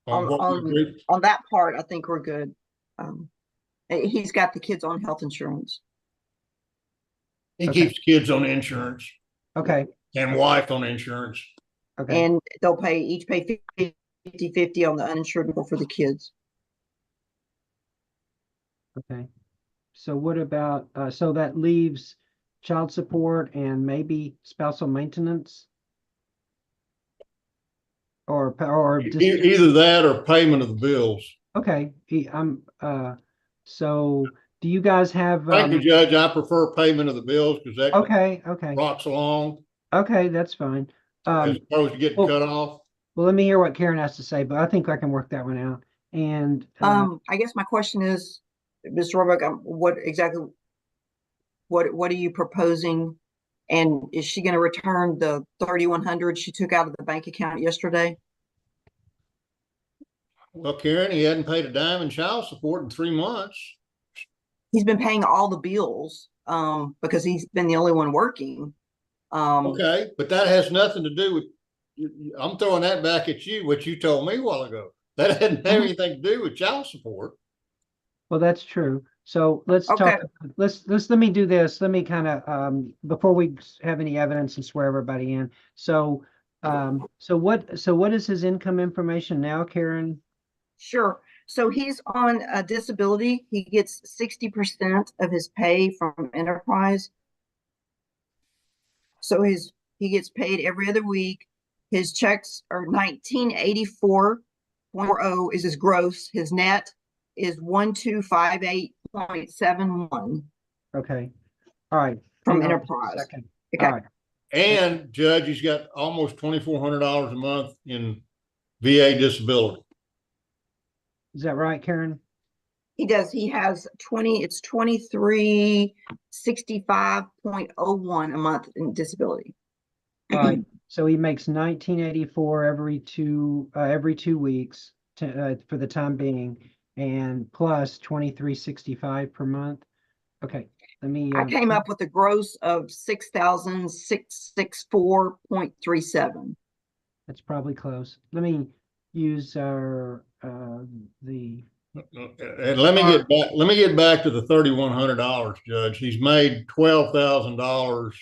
what we agreed? on that part, I think we're good. He's got the kids on health insurance. He keeps kids on insurance. Okay. And wife on insurance. Okay. And they'll each pay 50-50 on the uninsured for the kids. Okay. So what about, so that leaves child support and maybe spousal maintenance? Or either that or payment of the bills. Okay. So do you guys have? Thank you, Judge. I prefer payment of the bills because that okay. rocks along. Okay, that's fine. As opposed to getting cut off. Well, let me hear what Karen has to say, but I think I can work that one out. And I guess my question is, Mr. Roebuck, what are you proposing? And is she going to return the $3,100 she took out of the bank account yesterday? Well, Karen, he hadn't paid a dime in child support in 3 months. He's been paying all the bills because he's been the only one working. Okay, but that has nothing to do with. I'm throwing that back at you, what you told me a while ago. That hadn't have anything to do with child support. Well, that's true. So let's talk. Let me do this. Let me kind of before we have any evidence and swear everybody in. So what is his income information now, Karen? Sure. So he's on a disability. He gets 60% of his pay from enterprise. So he gets paid every other week. His checks are 1984.40 is his gross. His net is 1258.71. Okay. All right. From enterprise. Okay. All right. And Judge, he's got almost $2,400 a month in VA disability. Is that right, Karen? He does. He has 2365.01 a month in disability. All right. So he makes 1984 every 2 weeks for the time being, and plus 2365 per month. Okay. Let me. I came up with a gross of 6,664.37. That's probably close. Let me use our the. And let me get back to the $3,100, Judge. He's made $12,000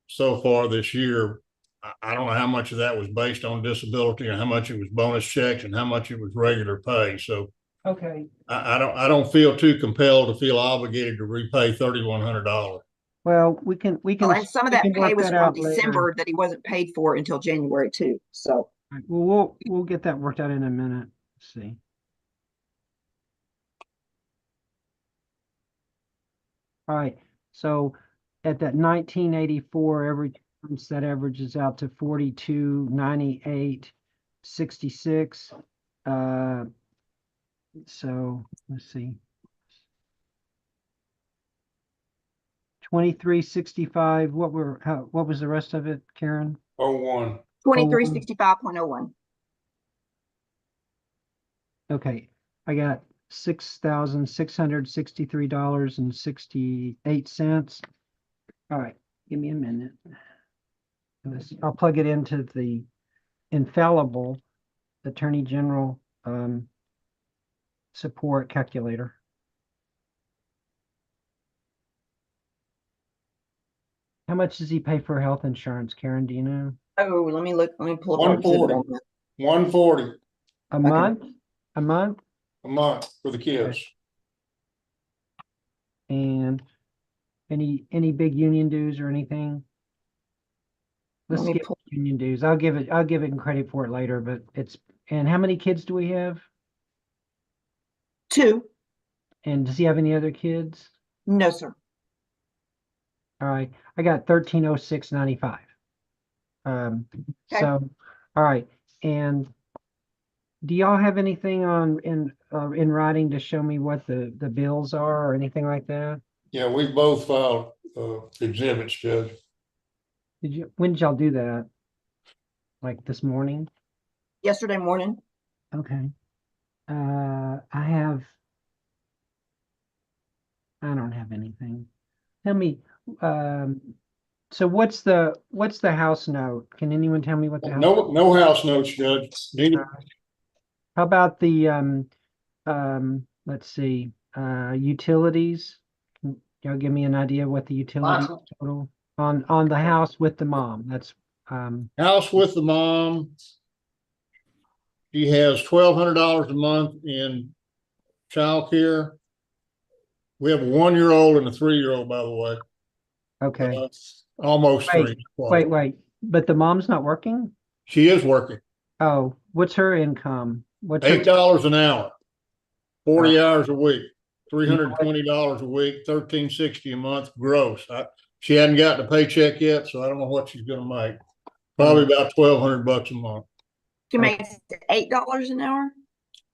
so far this year. I don't know how much of that was based on disability and how much it was bonus checks and how much it was regular pay. So okay, I don't feel too compelled to feel obligated to repay $3,100. Well, we can. And some of that pay was from December that he wasn't paid for until January too. So right, well, we'll get that worked out in a minute. Let's see. All right, so at that 1984, every that averages out to 4298.66. So let's see. 2365. What was the rest of it, Karen? 01. 2365.01. Okay, I got $6,663.68. All right, give me a minute. I'll plug it into the infallible Attorney General support calculator. How much does he pay for health insurance, Karen? Do you know? Oh, let me look, let me pull up. our 140. exhibit on that. 140 A month? A month? a month for the kids. And any big union dues or anything? Let's Let me skip pull- union dues. I'll give it credit for it later, but and how many kids do we have? 2. And does he have any other kids? No, sir. All right, I got 1306.95. Okay. So, all right, and do y'all have anything in writing to show me what the bills are or anything like that? Yeah, we both filed exhibits, Judge. When did y'all do that? Like this morning? Yesterday morning. Okay. I don't have anything. Tell me, so what's the house note? Can anyone tell me what the house? No house notes, Judge. How about the let's see, utilities? Can y'all give me an idea what the utilities total on the house with the mom? That's House with the mom. She has $1,200 a month in childcare. We have a 1-year-old and a 3-year-old, by the way. okay. Almost Wait, 3. wait. But the mom's not working? She is working. Oh, what's her income? What's her $8 an hour, 40 hours a week, $320 a week, $1,360 a month gross. She hadn't gotten a paycheck yet, so I don't know what she's going to make. Probably about $1,200 a month. She makes $8 an hour.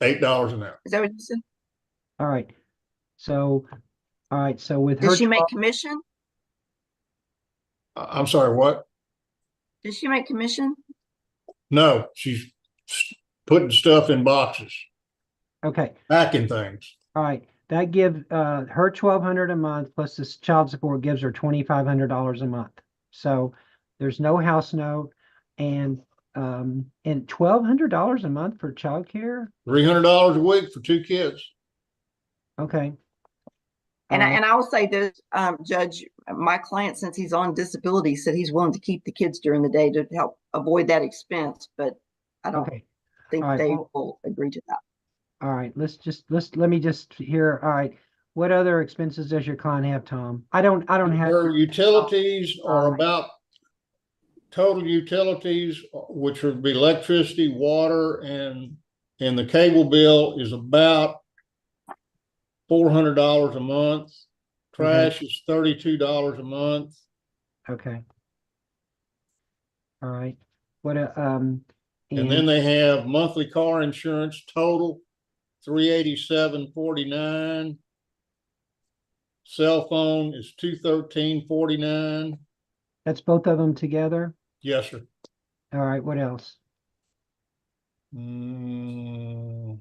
$8 an hour. Is that what you said? All right. So, with her Does she make commission? I'm sorry, what? Does she make commission? No, she's putting stuff in boxes, okay. packing things. All right. That gives her $1,200 a month plus this child support gives her $2,500 a month. So there's no house note and $1,200 a month for childcare. $300 a week for 2 kids. Okay. And I will say this, Judge, my client, since he's on disability, said he's willing to keep the kids during the day to help avoid that expense, but I don't think they will agree to that. All right, let me just hear. All right, what other expenses does your client have, Tom? I don't have. Her utilities are about total utilities, which would be electricity, water, and the cable bill is about $400 a month. Trash is $32 a month. Okay. All right. What and then they have monthly car insurance total $387.49. Cell phone is $213.49. That's both of them together? Yes, sir. All right, what else? I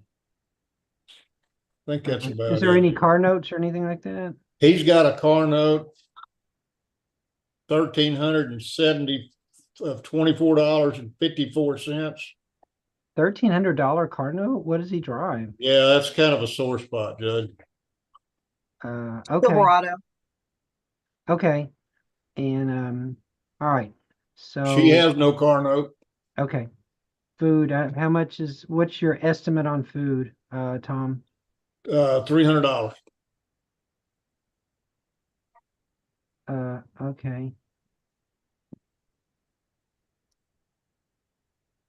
think that's about it. Is there any car notes or anything like that? He's got a car note, $1,370 of $24.54. $1,300 car note? What does he drive? Yeah, that's kind of a sore spot, Judge. Okay. Silverado. Okay. And all right. So she has no car note. Okay. Food. What's your estimate on food, Tom? $300. Okay.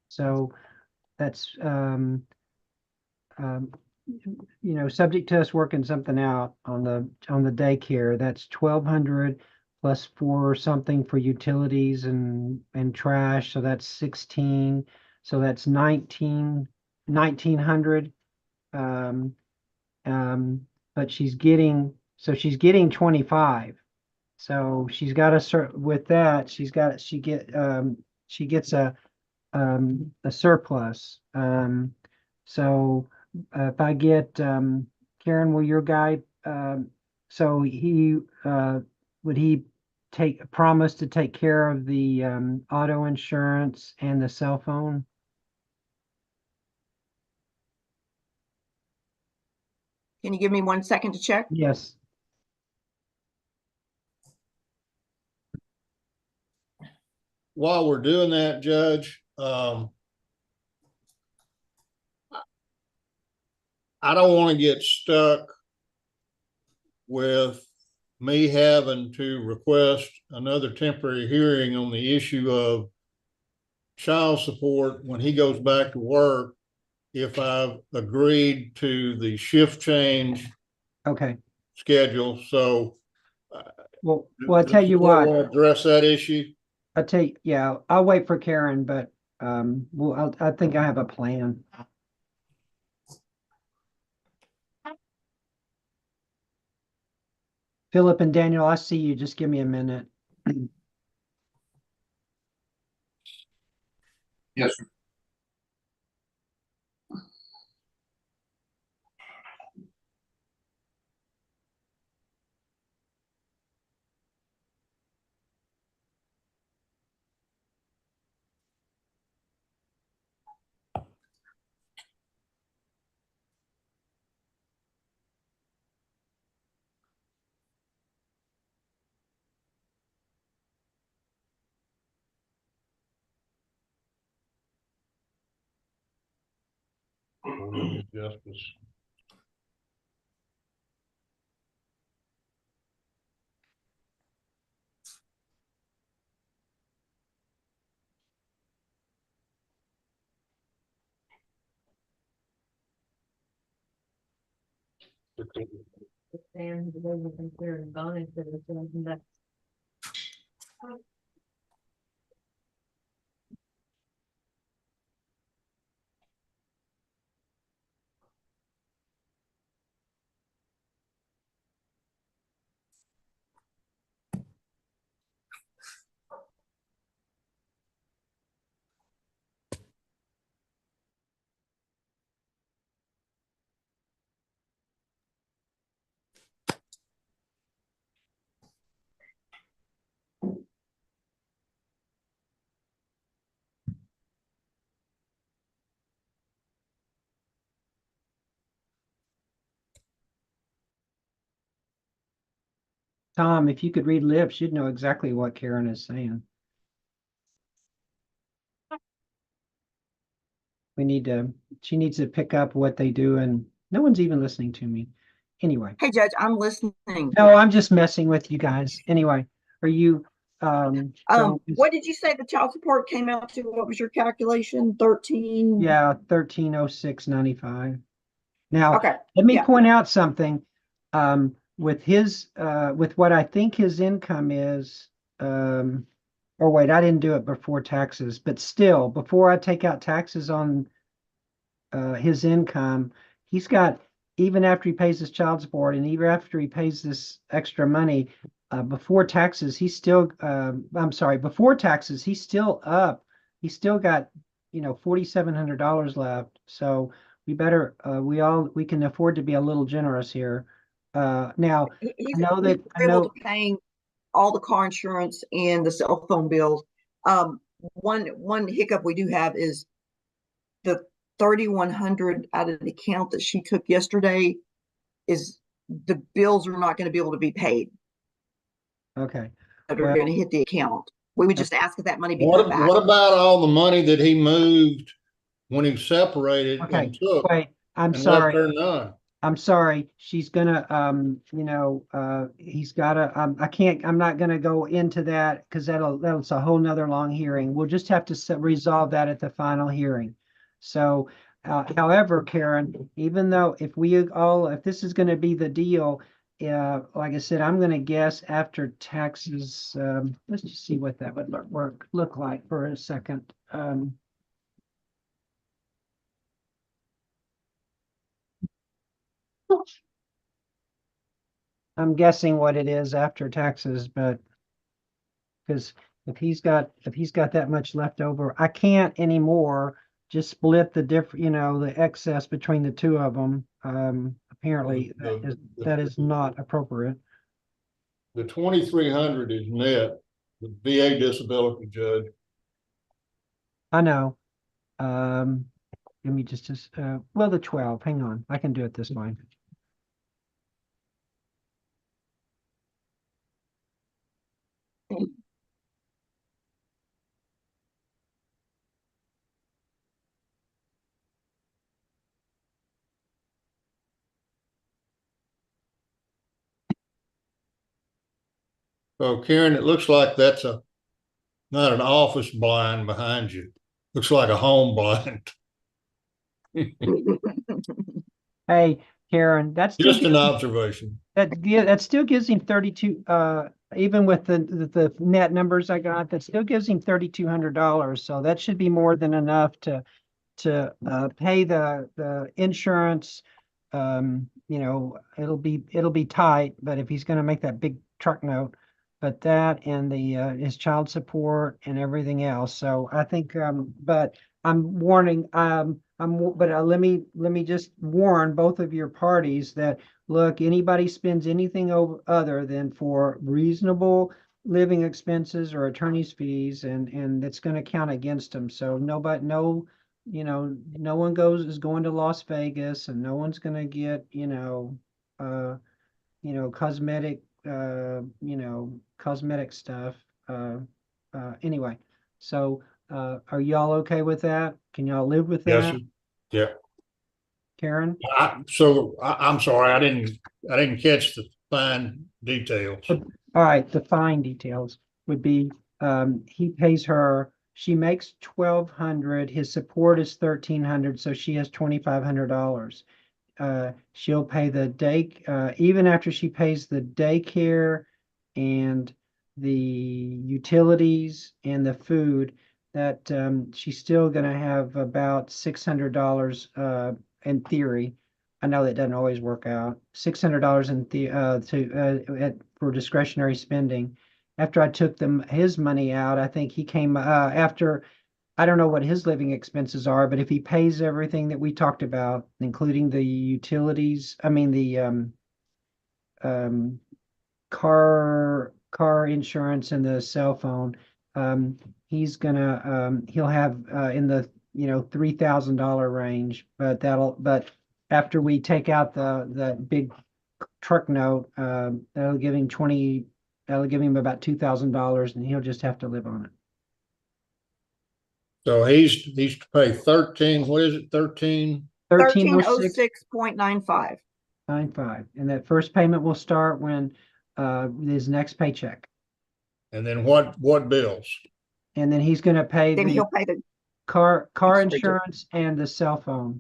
So that's subject to us working something out on the daycare. That's 1,200 plus for something for utilities and trash. So that's 16. So that's 1,900. But she's getting 25. So she's got with that, she gets a surplus. So if I get Karen, will your guy so he would he promise to take care of the auto insurance and the cell phone? Can you give me 1 second to check? Yes. While we're doing that, Judge, I don't want to get stuck with me having to request another temporary hearing on the issue of child support when he goes back to work if I've agreed to the shift change Okay. schedule. So Well, I tell you what, address that issue. yeah, I'll wait for Karen, but well, I think I have a plan. Philip and Daniel, I see you. Just give me a minute. Yes, sir. Justice. Tom, if you could read lips, you'd know exactly what Karen is saying. She needs to pick up what they do, and no one's even listening to me. Anyway. Hey, Judge, I'm listening. No, I'm just messing with you guys. Anyway, are you, what did you say the child support came out to? What was your calculation? 13? Yeah, 1306.95. Now, Okay. let me Yeah. point out something. With what I think his income is, or wait, I didn't do it before taxes, but still, before I take out taxes on his income, he's got, even after he pays his child support and even after he pays this extra money, before taxes, he's still, before taxes, he's still up. He's still got, $4,700 left. So we better, we can afford to be a little generous here. Now, He's I know that, able to paying all the car insurance and the cell phone bills. One hiccup we do have is the 3,100 out of the account that she took yesterday is the bills are not going to be able to be paid. Okay. That are going to hit the account. We would just ask if that money be What put back. about all the money that he moved when he separated and took? Wait, I'm and sorry. left her none? I'm sorry. She's gonna, he's gotta, I'm not gonna go into that because that's a whole nother long hearing. We'll just have to resolve that at the final hearing. So, however, Karen, even though if this is gonna be the deal, like I said, I'm gonna guess after taxes, let's just see what that would look like for a second. I'm guessing what it is after taxes, but because if he's got that much left over, I can't anymore just split the the excess between the two of them. Apparently that is not appropriate. The 2,300 is net, the VA disability, Judge. I know. Let me just well, the 12. Hang on, I can do it this way. So Karen, it looks like that's not an office blind behind you. Looks like a home blind. Hey, Karen, that's still Just an observation. that still gives him 32, even with the net numbers I got, that still gives him $3,200. So that should be more than enough to pay the insurance. You know, it'll be tight, but if he's gonna make that big truck note, but that and the his child support and everything else. So I think, but I'm warning, let me just warn both of your parties that, look, anybody spends anything other than for reasonable living expenses or attorney's fees, and it's going to count against them. So nobody, no, you know, no one is going to Las Vegas, and no one's going to get, cosmetic, cosmetic stuff. Anyway, so are y'all okay with that? Can y'all live with Yes, that? sir. Yeah. Karen? I'm sorry, I didn't catch the fine details. All right, the fine details would be, he pays her, she makes 1,200, his support is 1,300, so she has $2,500. She'll pay the even after she pays the daycare and the utilities and the food, that she's still gonna have about $600 in theory. I know that doesn't always work out. $600 in for discretionary spending. After I took his money out, I think he came after. I don't know what his living expenses are, but if he pays everything that we talked about, including the utilities, I mean the um, car insurance and the cell phone, he'll have in the $3,000 range. But after we take out the big truck note, that'll give him about $2,000, and he'll just have to live on it. So he's to pay 13, what is it, 1306.95. 95. And that first payment will start when his next paycheck. And then what bills? And then he's gonna pay Then the he'll pay the car Sorry, Joe. insurance and the cell phone.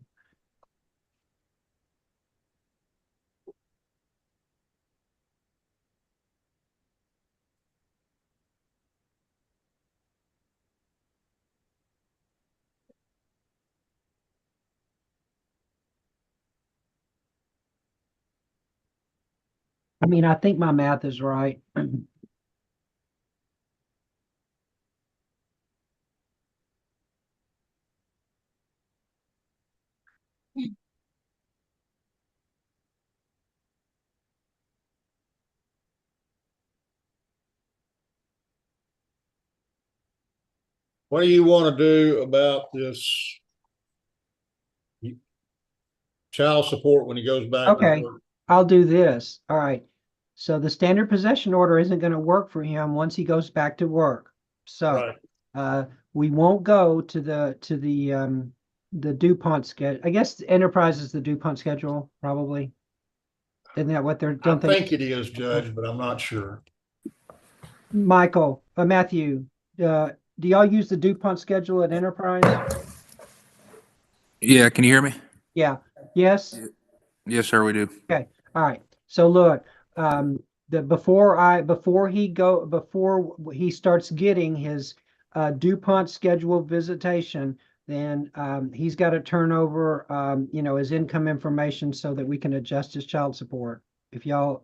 I mean, I think my math is right. What do you want to do about this child support when he goes back to Okay, work? I'll do this. All right. So the standard possession order isn't going to work for him once he goes back to work. So Right. we won't go to the DuPont schedule. I guess Enterprise is the DuPont schedule, probably. Isn't that what they're, I don't they? think it is, Judge, but I'm not sure. Michael, Matthew, do y'all use the DuPont schedule at Enterprise? Yeah, can you hear me? Yeah. Yes. Yes, sir, we do. Okay. All right. So look, before he starts getting his DuPont schedule visitation, then he's got to turn over his income information so that we can adjust his child support. If y'all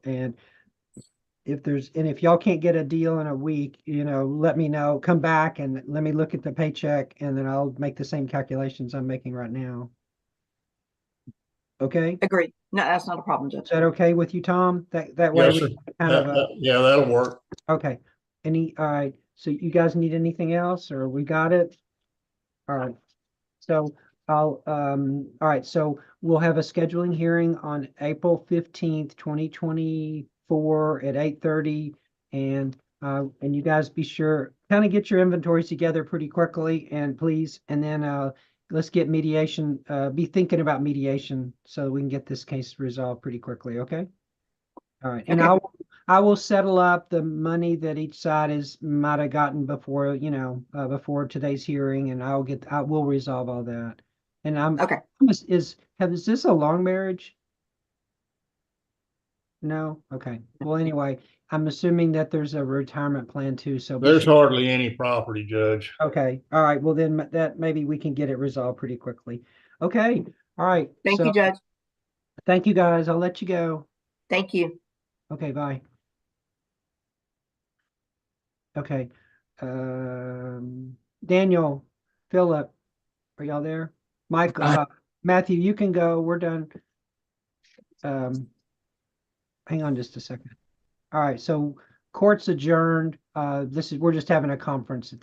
can't get a deal in a week, let me know. Come back and let me look at the paycheck, and then I'll make the same calculations I'm making right now. Okay? Agreed. No, that's not a problem, Judge. Is that okay with you, Tom? That way Yes, we sir. kind of Yeah, that'll work. okay. All right. So you guys need anything else, or we got it? All right. So all right. So we'll have a scheduling hearing on April 15th, 2024 at 8:30. And you guys be sure, kind of get your inventories together pretty quickly, and please, and then let's get mediation, be thinking about mediation so we can get this case resolved pretty quickly, okay? All right, and Okay. I will settle up the money that each side might have gotten before, before today's hearing, and I will resolve all that. And Okay. Is this a long marriage? No? Okay. Well, anyway, I'm assuming that there's a retirement plan too, so. There's hardly any property, Judge. Okay, all right, well then that maybe we can get it resolved pretty quickly. Okay, all right. Thank you, so Judge. Thank you, guys. I'll let you go. Thank you. Okay, bye. Okay. Daniel, Philip, are y'all there? Mike, Matthew, you can go. We're done. Hang on just a second. All right, so court's adjourned. We're just having a conference at this